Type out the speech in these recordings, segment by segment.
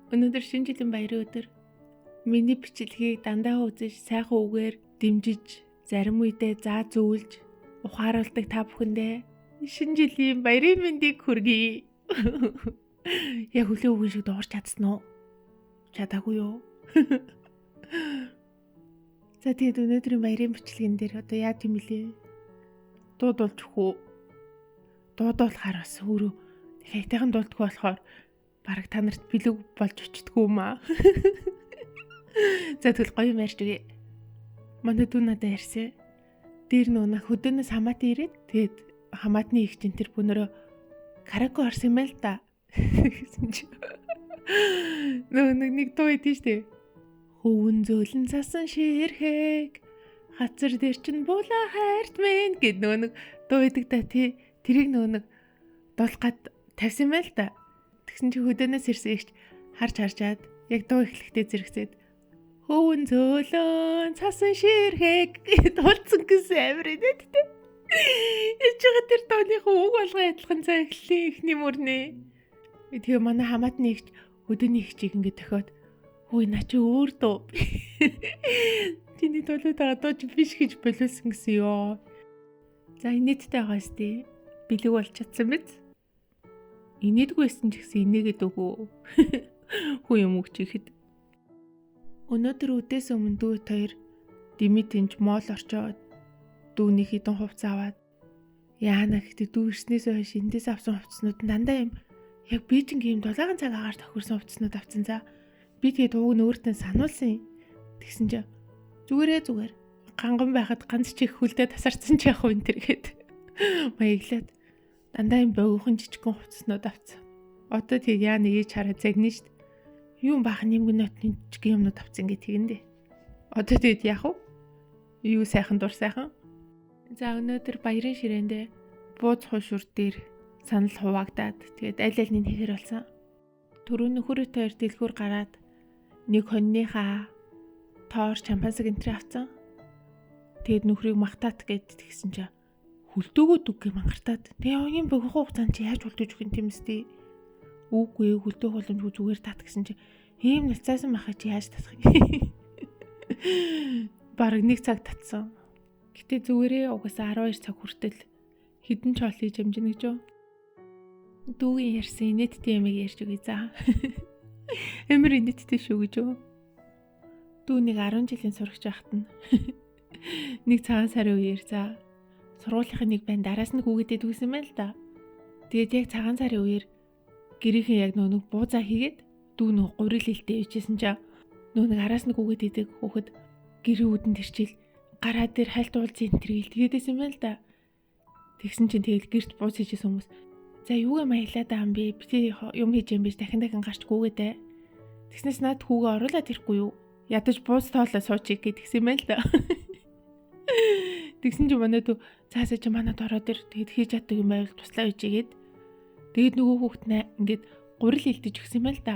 Өнөөдөр шинэ жилийн баярын өдөр. Миний бичлэгийг дандаа үзэж, сайхан үгээр дэмжиж, зарим үедээ заа зөвлөж, ухааруулдаг та бүхэндээ шинэ жилийн баярын мэндийг хүргэе. Яг өглөө үгэн шиг дуурч чадсан уу? Чадаагүй юу? За тэгээд өнөөдрийн баярын бичлэгэн дээр одоо яа тийм билээ? Дуудулж өгөх үү? Дуудуулахаар бас өөрөө хайтайхан дуулдаггүй болохоор бараг та нарт бэлэг болж очтдгүй юм аа. За тэгвэл гоё юм ярьж өгье. Манай дүү надад ярьсан. Дээр нүүнэ хөдөөнөөс хамаатан ирээд тэгээд хамаатны их чин тэр бүүнөрөө караоке орсон юм л да. Нэг дуу идэв штэ. Хөвөн зөөлөн цасан ширхэг хацар дээр чин буула хайрт мэн гэд нэг дуу идэг да тий. Тэрийг нэг дуулахад тавьсан юм л да. Тэгсэн чи хөдөөнөөс ирсэн ихч харжаад яг дуу эхлэхдээ зэрэгцээд хөвөн зөөлөн цасан ширхэг дуулсан гэсэн амир эдэд тий. Яж байгаа тэр дууныхаа үг болгоо адилхан цаа эхлэлийн ихний мөрнээ. Тэгээ манай хамаатны ихч өдөөний ихчийг ингэ тохиод хөөе наа чи өөр дуу. Чиний дуулууд байгаа дуу чи биш гэж боловсон гэсэн ёо. За инээдтэй байгаа сте. Бэлэг болж чадсан биз? Инээдгүй байсан ч гэсэн инээгээд өгөө. Хүү юм өгч ихэд. Өнөөдөр үдээс өмнө дүүт хоёр Димитэнч моол орчоод дүүний хідэн хувцас аваад яана гэхдээ дүү ирснээс хойш эндээс авсан хувцснууд нь дандаа юм яг Бээжингийн 7 цаг агаар тохирсон хувцснууд авсан за би тэгээд ууг нь өөртөө сануулсан юм. Тэгсэн чинь зүгээр ганган байхад ганц чих хүлдээ тасарсан ч яах вэ энэ гэд маяглаад дандаа юм богинохон жижигхэн хувцснууд авсан. Одоо тэгээд яа нэг хараа загнаа штт. Юу баахан нэмгэн нотны жижиг юмнууд авсан гэ тэгэндээ. Одоо тэгээд яах вэ? Юу сайхан дур сайхан. За өнөөдөр баярын ширээндээ бууз хуушур дээр санал хуваагдаад тэгээд аль аль нь хийхэр болсон. Түрүү нөхөрөө тойр дэлгүүр гараад нэг хоньныхаа тоор шампансаг энтри авсан. Тэгээд нөхрийг магтаат гэд тэгсэн чинь хүлдөөгөө дүг мангартаад. Тэгээ огийн богино хугацаанд чи яаж хүлдэж өгөх юм тэмстэй. Үгүй хүлдээх боломжгүй зүгээр тат гэсэн чи ийм нэлцаасан байхаа чи яаж татах юм. Бараг 1 цаг татсан. Гэтэ зүгээрээ угаасаа 12 цаг хүртэл хідэн ч ол хийж амжина гэж юу. Дүүгийн ярьсан инээдтэй юм ярьж өгье за. Эмэр инээдтэй шүү гэж юу. Дүү нэг 10 жилийн сурагч байхад нь нэг цагаан сарын үеэр за сургуулийнхын нэг банд араас нь хүүгээдээ дүүсэн байл да. Тэгээд яг цагаан сарын үеэр гэрийнхэн яг нэг буузаа хийгээд дүү нэг гурил хилтэй ичсэн чаа нэг араас нь хүүгээд идэг хүүхэд гэрийн үдэнд ирчил гараа дээр хальт уулзын тэргээл тэгээдсэн юм байл да. Тэгсэн чинь тэгэл гэрт бууз хийжсэн хүмүүс за юугаа маялаад байгаа юм бэ? Би юм хийж юм биш дахин гарч гүгээдэ. Тэгснээс над хүүгээ оруулаад ирэхгүй юу? Ядаж бууз тоолоо суучих гэдгсэн юм байл да. Тэгсэн чинь манай дүү цаасаа чи манад ороод ир тэгэд хийж чаддаг юм байвал туслаа үжигээд тэгэд нөгөө хүүхд ингээд гурил хилдэж өгсөн юм байл да.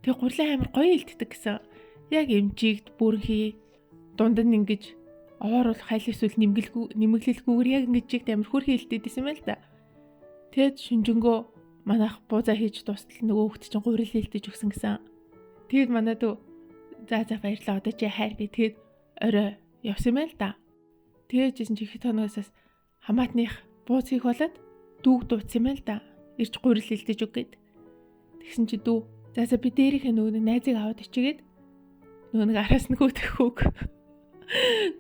Тэгээ гурлаа амар гоё хилддэг гэсэн. Яг эмжигд бүрхий дунд нь ингэж овооруул хайл эсвэл нэмэглэлгүйгээр яг ингэж жигт амар хөрхий хилдэжсэн байл да. Тэгэд шүнжэнгөө манайх буузаа хийж дуустал нөгөө хүүхд чинь гурил хилдэж өгсөн гэсэн. Тэгэд манай дүү за баярлаа одоо чи хайр гэ тэгэд орой явсан байл да. Тэгээд жисэн чи хэд хоногоос хамаатных бууз хийх болоод дүүг дуудсан байл да. Ирж гурил хилдэж өг гэд. Тэгсэн чи дүү зааса би дээрийнхээ нөгөө найзыг аваад ичигээд нөгөө араас нь хөтөхөөг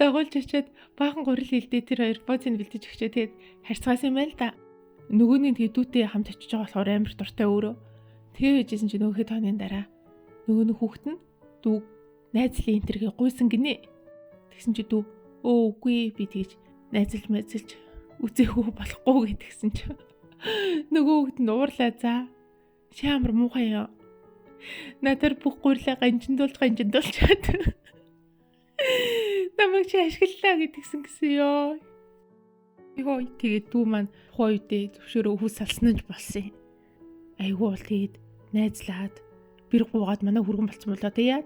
дагуулж очиод баахан гурил хилдээ тэр хоёр бууцыг бэлдэж өгчөө тэгээд харьцаасан юм байл да. Нөгөөний тэгээд дүүтэй хамт очиж байгаа болохоор амар дуртай өөрөө. Тэгээд жисэн чи нөгөө хэд хоногийн дараа нөгөө хүүхэд нь дүү найзлын интергээ гуйсан гинэ. Тэгсэн чи дүү үгүй би тэгж найзалж үзээгүй болохгүй гэдгсэн чи нөгөө хүүхэд нь уурлаа за чи амар муухай ёо. Надаар бүх гурлаа ганжиндуулчаад намайг чи ашиглалаа гэдгсэн гэсэн ёо. Йоо тэгээд дүү маань хойдээ зөвшөөрөө хүс салсан нь болсон юм. Айгуу бол тэгээд найзлаад бэр гуугаад манай хүргэн болцсон болоо тэ яа.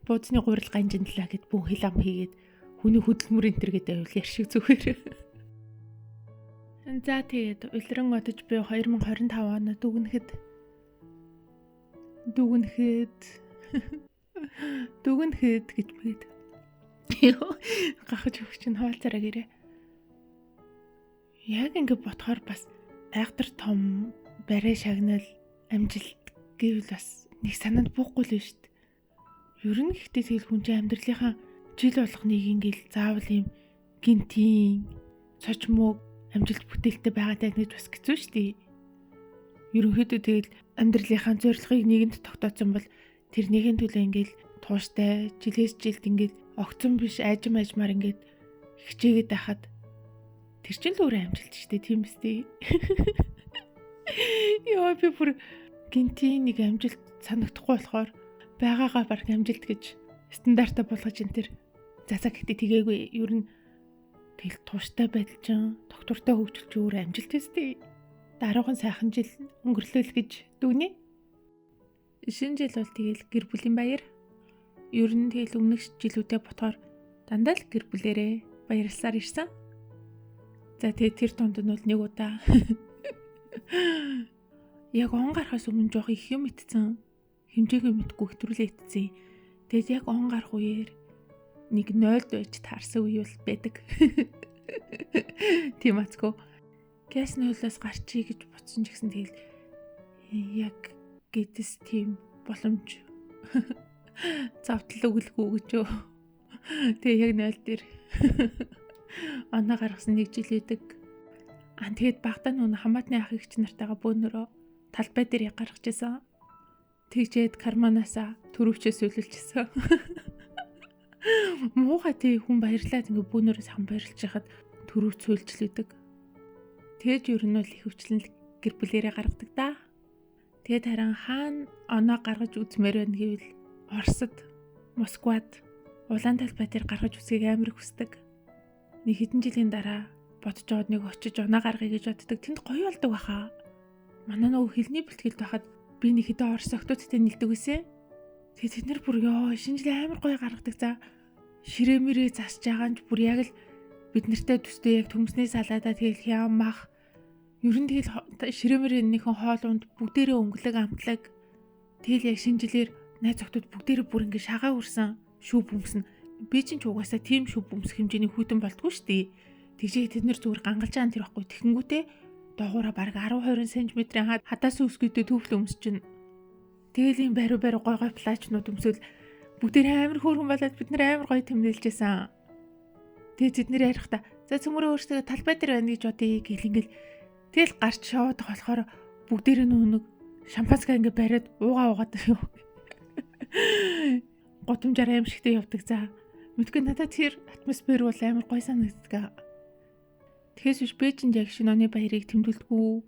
Бууцны гурил ганжиндлаа гэд бүх хил ам хийгээд хүний хөдөлмөр энтер гэдэг байвал яршиг зүгээр. За тэгээд улиран одож би 2025 оноо дүгнэхэд гэж мэд. Гахаж өгч чинь хаалцараа гэрээ. Яг ингэ бодохоор бас айхтар том барай шагнал амжилт гэвэл бас нэг санаанд буухгүй л шүү дээ. Ер нь гэхдээ тэгэл хүн чинь амьдралынхаа жил болгоныг ингээл заавал юм гинтийн цочмог амжилт бүтээлтэй байгаадаа гэж бас хэцүү шүү дээ. Ерөнхийдөө тэгэл амьдралынхаа зорилгыг нэгэнд тогтоосон бол тэрнийхэн төлөө ингээл тууштай жилээс жилд ингээл огцон биш ажмаар ингээд хичээгээд байхад тэр чинь л өөрөө амжилт шүү дээ, тийм үстэй. Яа би бүр гинтийн нэг амжилт санагдахгүй болохоор байгаагаа баг амжилт гэж стандартаа болгож ин тэр. За гэхдээ тэгээгүй. Ер нь тэгэл тууштай байдалчин доктортой хөгжүүлж өөрөө амжилт өстэй. Дараахан сайхан жил өнгөрлөөл гэж дүгнэ. Шинэ жил бол тэгэл гэр бүлийн баяр. Ер нь тэгэл өмнөх жилүүдэд ботхоор дандаа л гэр бүлэрээ баярлсаар ирсэн. За тэгээ тэр тунд нь бол нэг удаа яг он гарахаас өмнө жоох их юм итсэн. Хэмжээгээ мэдгүй хэтрүүлээ итсэн. Тэгээд яг он гарах үеэр нэг 0-д байж таарсан үе бол байдаг. Тийм ацгүй. Гэс 0-оос гарчий гэж бодсон ч гэсэн тэгэл яг гэдэс тийм боломж завтлал өгөлгүй гэж юу. Тэгээ яг 0 дээр оноо гаргасан нэг жил идэг. Тэгээд багтаа нүн хамаатны ах эгч нартайгаа бөөнөрөө талбай дээр яг гаргаж исэн. Тэгжээд карманаасаа төрөвчөөс үлэлчихсэн. Муухай тий хүн баярлаад ингээ бөөнөрөө сайхан баярлж хахад төрөв цөөлжлэдэг. Тэгэж ер нь бол их хөвчлэн гэр бүлэрээ гаргадаг да. Тэгээд харин хаана оноо гаргаж үзмээр байна гэвэл Оросд, Москвад улаан талбай дээр гаргаж үсгийг амар хүсдэг. Нэг хэдэн жилийн дараа бодож аваад нэг очиж оноо гаргая гэж боддог. Тэнд гоё болдог баха. Манай нөгөө хэлний бэлтгэлд байхад би нэг хэдэн Орос охтуудтай нэлдэг байсан. Тэгээд тэд нар бүр ёо шинэ жил амар гоё гаргадаг. За ширэмэрээ засж байгаа нь бүр яг л бид нартай төстэй яг төмснээ салаадаа тэгэл хям мах. Ер нь тэгэл ширэмэрийнхэн хоолунд бүгдээрээ өнгөлөг амтлаг. Тэгэл яг шинэ жилээр найз охтууд бүгдээрээ бүр ингэ шагаа үрсэн шүүв бөмснө. Би чинь ч угаасаа тийм шүүв бөмсөх хэмжээний хүйтэн болтгүй шүү дээ. Тэгжээ тэд нар зүгээр гангалж аан тэр байхгүй тэгэнгүүтээ доогуура баг 10-20 см-ийн хадаас үсгүйтэй төвлө өмсөж чинь. Тэгэл юм бариу гой плачнууд өмсөөл бүгдээр амар хөөрхөн болоод бид нар амар гоё тэмдэглэжсэн. Тэгээ тэд нэр ярихдаа за цөмөрөө өөрсдөө талбай дээр байна гэж бодъё гэл ингээл тэгэл гарч шоудах болохоор бүгдээр нэг шампанскаа ингээ бариад уугаад юу. Готомжаар аимшигтэй явдаг за. Мэдгүй надад тэр атмосфер бол амар гоё санагддаг. Тэгээс биш Бээжинд яг шинэ оны баярыг тэмдэглэдэггүй.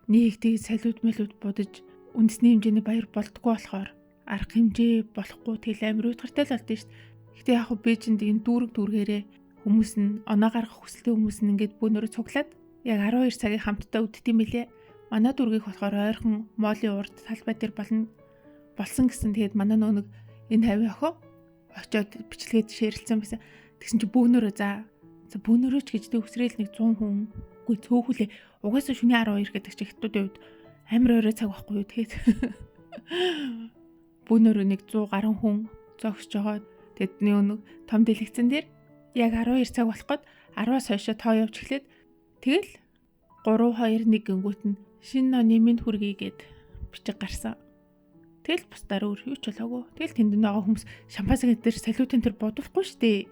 Нэгтэй салют малууд будаж үндэсний хэмжээний баяр болдгоо болохоор арга хэмжээ болохгүй тэгэл амар уйтгартай л болдсон шүү дээ. Гэтэ яг хөө Бээжинд энэ дүүргээрээ хүмүүс нь оноо гаргах хүсэлтэй хүмүүс нь ингээд бөөнөрөө цуглаад яг 12 цагийн хамтдаа үддэм билээ. Манай дүүргийг болохоор ойрхон молын урд талбай дээр болсон гэсэн тэгээд манай нэг энэ хавийн охин очиод бичлэгээд шеэрлсэн байсан. Тэгсэн чи бөөнөрөө за бөөнөрөөч гэж тэг өсрөөл нэг 100 хүн үгүй цөөхүлээ. Угаасаа шөнийн 12 гэдэг чи хятадуудын үед амар орой цаг байхгүй юу. Тэгээд бөөнөрөө нэг 100 гаруй хүн зогсож байгаа. Тэгэд нэг том дэлгэцэн дээр яг 12 цаг болох гээд 10-аас хойшоо тоо явж эхлээд тэгэл 3 2 1 гингүүт нь шинэ оны минь хүргэе гэд бичиг гарсан. Тэгэл бусдаар өөр юу ч болоогүй. Тэгэл тэнд байгаа хүмүүс шампанскэ дээр салютын тэр бодохгүй штэ.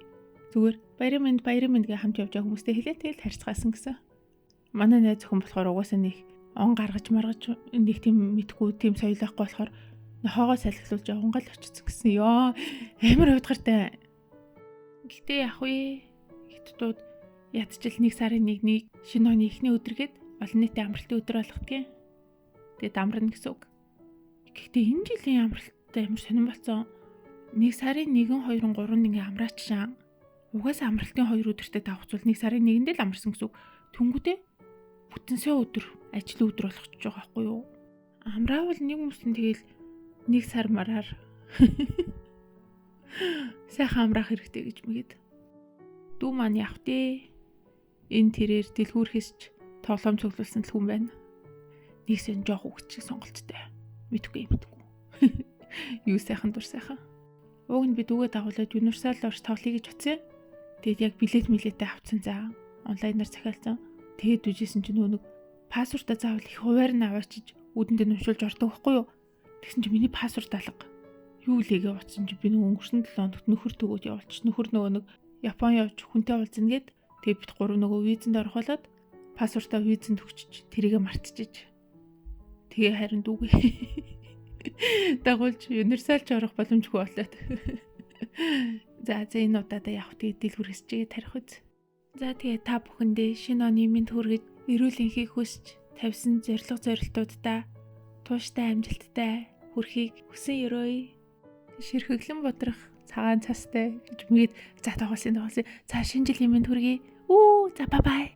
Зүгээр баярын мэнд гэ хамт явж байгаа хүмүүстэй хэлээ тэгэл харьцгаасан гэсэн. Манай найз зөвхөн болохоор угаасаа нэг он гаргаж маргаж нэг тийм мэдгүй тийм соёлоохгүй болохоор хоогоо салхилуулж явангал очсон гэсэн. Ёо амар уйдгартай. Гэтэ яг үе хятадууд ядчил нэг сарын 1-ний шинэ оны эхний өдргээд олон нийтийн амралтын өдөр болгодгийг. Тэгээд амарна гэсэн үг. Гэхдээ энэ жилийн амралттай амар сонирн болсон. Нэг сарын 1, 2, 3-нд ингээ амраачшаа. Угаасаа амралтын 2 өдөртөө давхцвал нэг сарын 1-нд л амарсан гэсэн үг. Тэнгүүдээ бүтэн сая өдөр ажил өдөр болгочихж байгаа байхгүй юу? Амраавал нэг хүмүүсийн тэгэл нэг сар мараар сайхан амраах хэрэгтэй гэж мэгэд. Дүү маань явах дээ. Энэ тэрээр дэлгүүрхэсч тоглоом цуглуулсан л хүн байна. Нэгсэн жоох үгч шиг сонголттой. Мэдгүй. Юу сайхан дур сайхан. Уг нь би дүүгээ дагуулад Universal орж тоглоё гэж утсан. Тэгээд яг билетээ авцсан заа. Онлайнаар захиалсан. Тэгээд үжсэн чинь нэг пассвордаа заавал их хуваар нь аваачиж үүдэндээ нөмшүүлж ордог байхгүй юу? Тэгсэн чинь миний пассворд алга. Юу лээгээ утсан чинь би өнгөрсөн 7 хоногт нөхөр төгөөд явуулчих. Нөхөр нөгөө нэг Япон явж хүнтэй уулзна гэд тэгээд бид гурав нөгөө визэнд орох болоод пассвортаа визэнд өгчөж тэрийгэ мартчихэж. Тэгээ харин дүүгээ дагуулж Universal ч орох боломжгүй болоод. За энэ удаадаа явах тэгээд дэлгүр хэсчээ тарих үз. За тэгээ та бүхэндээ шинэ оны мэнд хүргэж эрүүл энхийг хүсч тавьсан зорилтуудаа тууштай амжилттай хүрэхийг хүсэн өрөөе. Ширхэглэн бодрох цагаан цастай гэж мэд за тоглосон. За шинэ жилийн мэнд хүргэе. За бай бай.